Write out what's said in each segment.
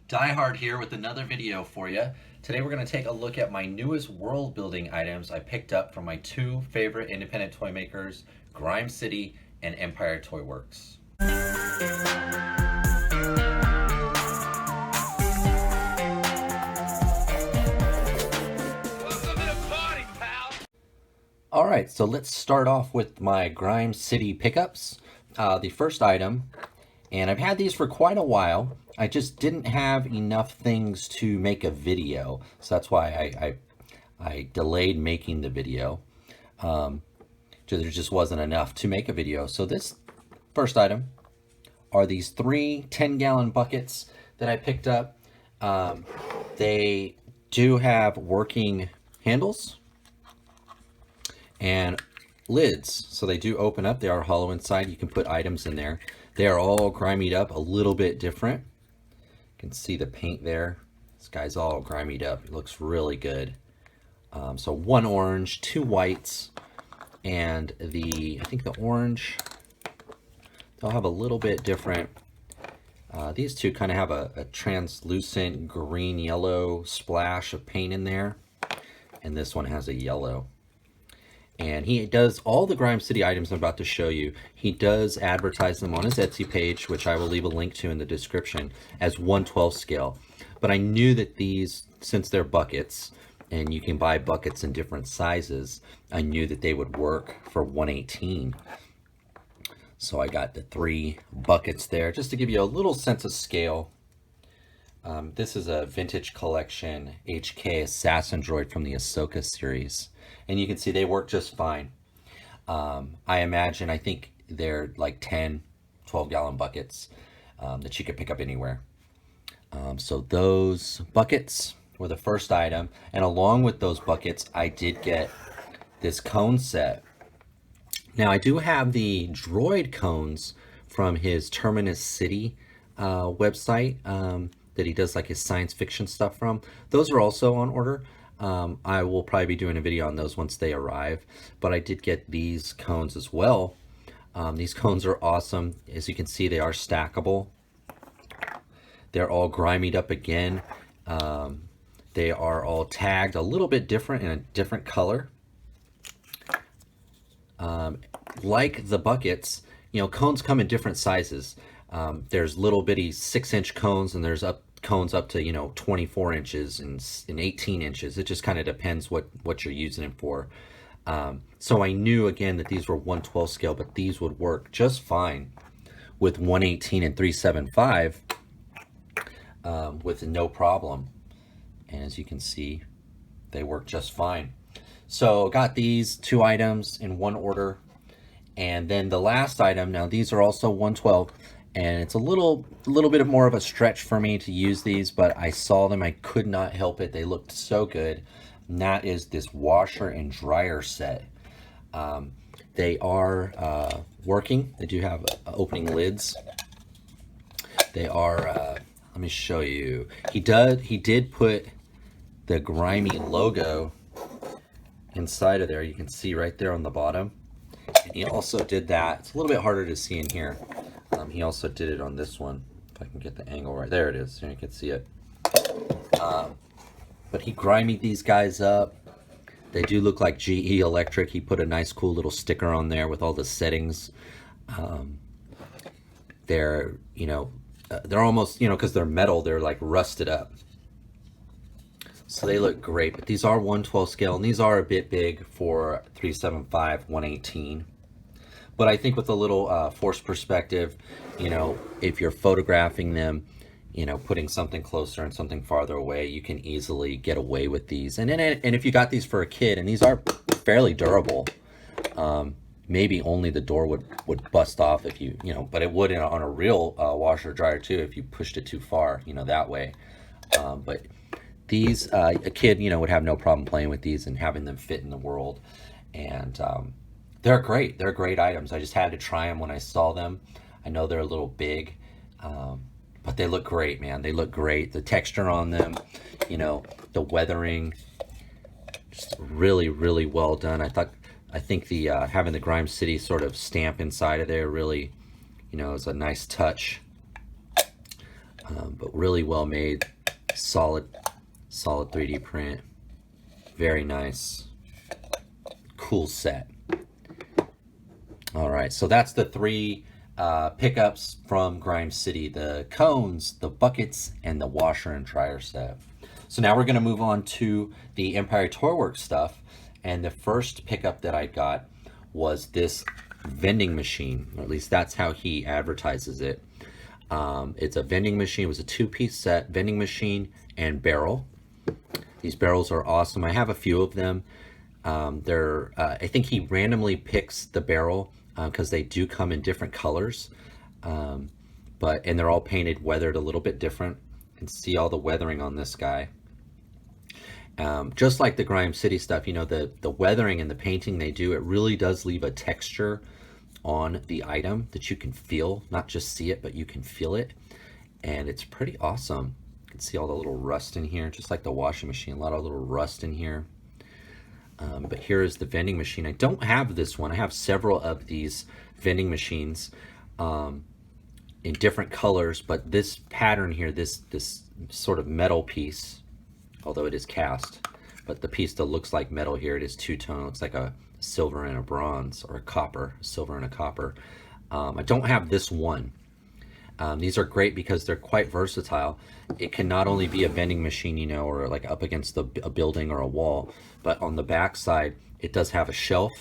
Die Hard here with another video for you. Today we're going to take a look at my newest world building items I picked up from my two favorite independent toy makers, Grime City and Empire Toy Works. All right, so let's start off with my Grime City pickups. The first item, and I've had these for quite a while. I just didn't have enough things to make a video, so that's why I delayed making the video. So there just wasn't enough to make a video. So this first item are these three 10-gallon buckets that I picked up. They do have working handles and lids, so they do open up. They are hollow inside. You can put items in there. They are all grimied up a little bit different. You can see the paint there. This guy's all grimied up. It looks really good. So one orange, two whites, and I think the orange, they'll have a little bit different. These two kind of have a translucent green yellow splash of paint in there, and this one has a yellow. And he does all the Grime City items I'm about to show you. He does advertise them on his Etsy page, which I will leave a link to in the description, as 1/12 scale. But I knew that these, since they're buckets, and you can buy buckets in different sizes, I knew that they would work for 1/18. So I got the three buckets there, just to give you a little sense of scale. This is a vintage collection HK Assassin droid from the Ahsoka series. And you can see they work just fine. I think they're like 10, 12-gallon buckets that you could pick up anywhere. So those buckets were the first item. And along with those buckets, I did get this cone set. Now, I do have the droid cones from his Terminus City website that he does like his science fiction stuff from. Those are also on order. I will probably be doing a video on those once they arrive, but I did get these cones as well. These cones are awesome. As you can see, they are stackable. They're all grimied up again. They are all tagged a little bit different in a different color. Like the buckets, cones come in different sizes. There's little bitty 6-inch cones, and there's cones up to 24 inches and 18 inches. It just kind of depends what you're using it for. So I knew again that these were 1/12 scale, but these would work just fine with 1/18 and 3/75 with no problem. And as you can see, they work just fine. So got these two items in one order, and then the last item, now these are also 1/12, and it's a little bit more of a stretch for me to use these, but I saw them, I could not help it. They looked so good. And that is this washer and dryer set. They are working. They do have opening lids. They are, let me show you. He did put the grimy logo inside of there. You can see right there on the bottom. And he also did that. It's a little bit harder to see in here. He also did it on this one. If I can get the angle right. There it is. Here you can see it. But he grimied these guys up. They do look like GE Electric. He put a nice cool little sticker on there with all the settings. They're almost, because they're metal, they're like rusted up. So they look great, but these are 1/12 scale, and these are a bit big for 3/75, 1/18. But I think with a little forced perspective, if you're photographing them, putting something closer and something farther away, you can easily get away with these. And if you got these for a kid, and these are fairly durable, maybe only the door would bust off if but it would on a real washer dryer too if you pushed it too far, that way. But these, a kid, would have no problem playing with these and having them fit in the world. And they're great. They're great items. I just had to try them when I saw them. I know they're a little big, but they look great, man. They look great. The texture on them, the weathering, just really, really well done. I think the having the Grime City sort of stamp inside of there really, is a nice touch. but really well made, solid 3D print, very nice, cool set. All right, so that's the three pickups from Grime City: the cones, the buckets, and the washer and dryer set. So now we're going to move on to the Empire Toyworks stuff, and the first pickup that I got was this vending machine, or at least that's how he advertises it. It's a vending machine. It was a two-piece set, vending machine and barrel. These barrels are awesome. I have a few of them. I think he randomly picks the barrel because they do come in different colors, and they're all painted, weathered a little bit different. You can see all the weathering on this guy. Just like the Grime City stuff, you know, the weathering and the painting they do, it really does leave a texture on the item that you can feel, not just see it, but you can feel it. And it's pretty awesome. You can see all the little rust in here, just like the washing machine, a lot of little rust in here. But here is the vending machine. I don't have this one. I have several of these vending machines in different colors, but this pattern here, this sort of metal piece, although it is cast, but the piece that looks like metal here, it is two-tone. It looks like a silver and a bronze, or a copper, silver and a copper. I don't have this one. These are great because they're quite versatile. It can not only be a vending machine, you know, or like up against a building or a wall, but on the back side, it does have a shelf,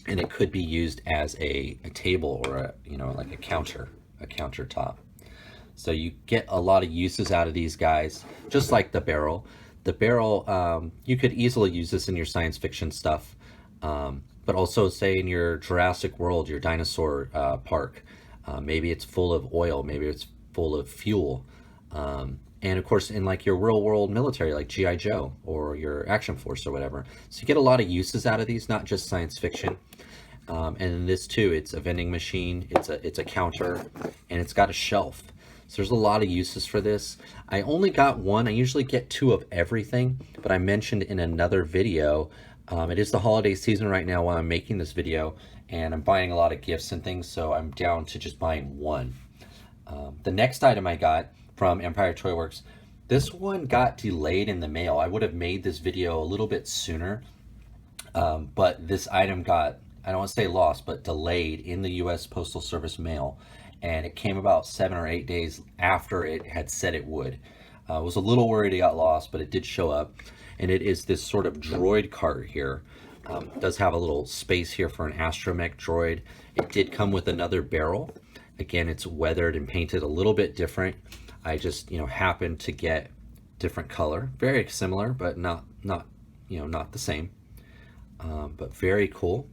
and it could be used as a table or a, you know, like a countertop. So you get a lot of uses out of these guys, just like the barrel. The barrel, you could easily use this in your science fiction stuff, but also say in your Jurassic World, your dinosaur park. Maybe it's full of oil, maybe it's full of fuel. And of course, in like your real world military, like G.I. Joe or your Action Force or whatever. So you get a lot of uses out of these, not just science fiction. And in this too, it's a vending machine, it's a counter, and it's got a shelf. So there's a lot of uses for this. I only got one. I usually get two of everything, but I mentioned in another video, it is the holiday season right now while I'm making this video, and I'm buying a lot of gifts and things, so I'm down to just buying one. The next item I got from Empire Toyworks, this one got delayed in the mail. I would have made this video a little bit sooner, but this item got, I don't want to say lost, but delayed in the US Postal Service mail, and it came about 7 or 8 days after it had said it would. I was a little worried it got lost, but it did show up, and it is this sort of droid cart here. It does have a little space here for an astromech droid. It did come with another barrel. Again, it's weathered and painted a little bit different. I just, you know, happened to get different color. Very similar, but not the same. But very cool.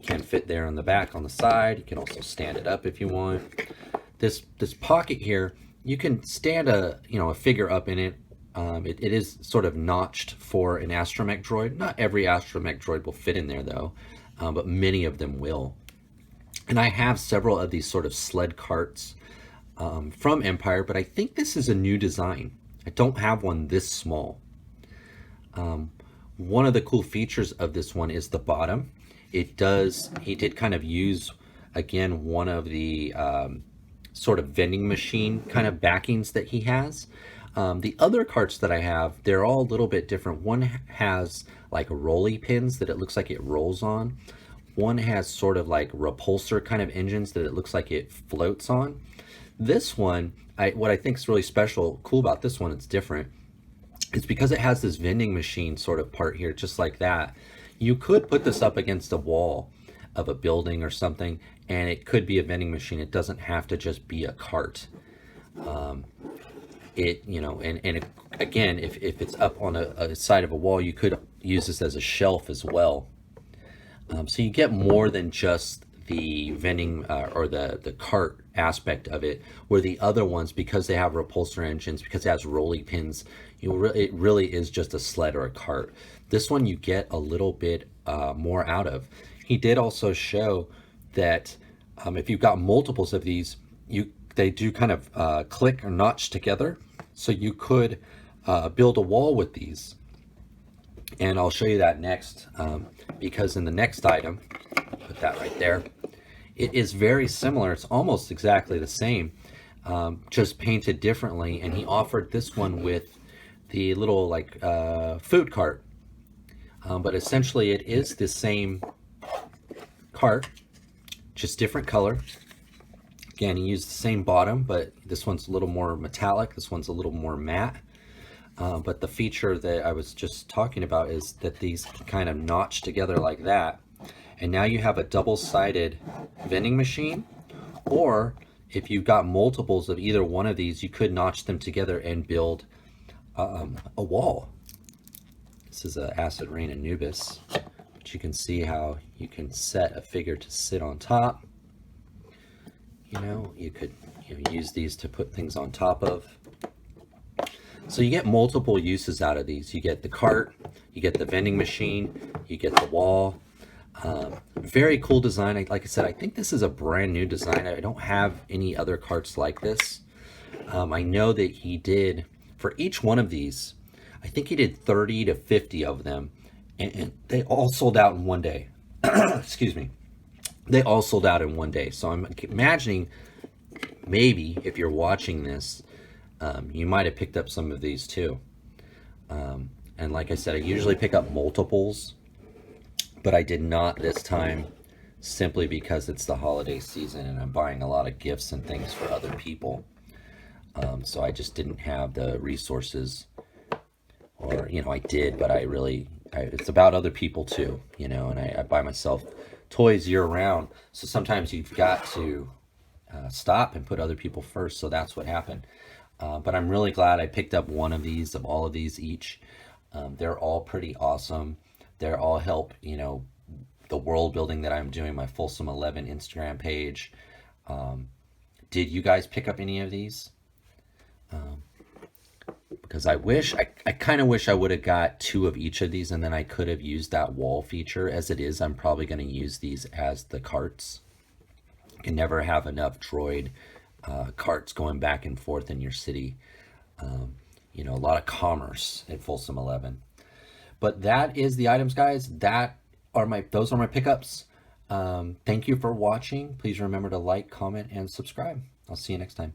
Can fit there on the back, on the side. You can also stand it up if you want. This pocket here, you can stand a figure up in it. It is sort of notched for an astromech droid. Not every astromech droid will fit in there though, but many of them will. And I have several of these sort of sled carts from Empire, but I think this is a new design. I don't have one this small. One of the cool features of this one is the bottom. He did kind of use, again, one of the sort of vending machine kind of backings that he has. The other carts that I have, they're all a little bit different. One has like rolly pins that it looks like it rolls on. One has sort of like repulsor kind of engines that it looks like it floats on. This one, what I think is really cool about this one, it's different. It's because it has this vending machine sort of part here, just like that. You could put this up against a wall of a building or something, and it could be a vending machine. It doesn't have to just be a cart. Again, if it's up on a side of a wall, you could use this as a shelf as well. So you get more than just the vending or the cart aspect of it, where the other ones, because they have repulsor engines, because it has rolly pins, it really is just a sled or a cart. This one you get a little bit more out of. He did also show that if you've got multiples of these, they do kind of click or notch together, so you could build a wall with these. And I'll show you that next, because in the next item, put that right there, it is very similar. It's almost exactly the same. just painted differently. And he offered this one with the little like food cart. But essentially it is the same cart, just different color. Again, he used the same bottom, but this one's a little more metallic. This one's a little more matte. But the feature that I was just talking about is that these kind of notch together like that. And now you have a double-sided vending machine, or if you've got multiples of either one of these, you could notch them together and build a wall. This is a Acid Rain Anubis, but you can see how you can set a figure to sit on top. You know, you could use these to put things on top of. So you get multiple uses out of these. You get the cart, you get the vending machine, you get the wall. Very cool design. Like I said, I think this is a brand new design. I don't have any other carts like this. I know that he did, for each one of these, I think he did 30 to 50 of them, and they all sold out in one day. Excuse me. They all sold out in one day. So I'm imagining maybe if you're watching this, you might have picked up some of these too. And like I said, I usually pick up multiples, but I did not this time, simply because it's the holiday season and I'm buying a lot of gifts and things for other people. So I just didn't have the resources, or, you know, I did, but it's about other people too, you know, and I buy myself toys year round. So sometimes you've got to stop and put other people first. So that's what happened. But I'm really glad I picked up one of these, of all of these each. They're all pretty awesome. They're all help, you know, the world building that I'm doing, my Folsom 11 Instagram page. Did you guys pick up any of these? Because I kind of wish I would have got 2 of each of these, and then I could have used that wall feature. As it is, I'm probably going to use these as the carts. You can never have enough droid carts going back and forth in your city. You know, a lot of commerce at Folsom 11. But that is the items, guys. Those are my pickups. Thank you for watching. Please remember to like, comment, and subscribe. I'll see you next time.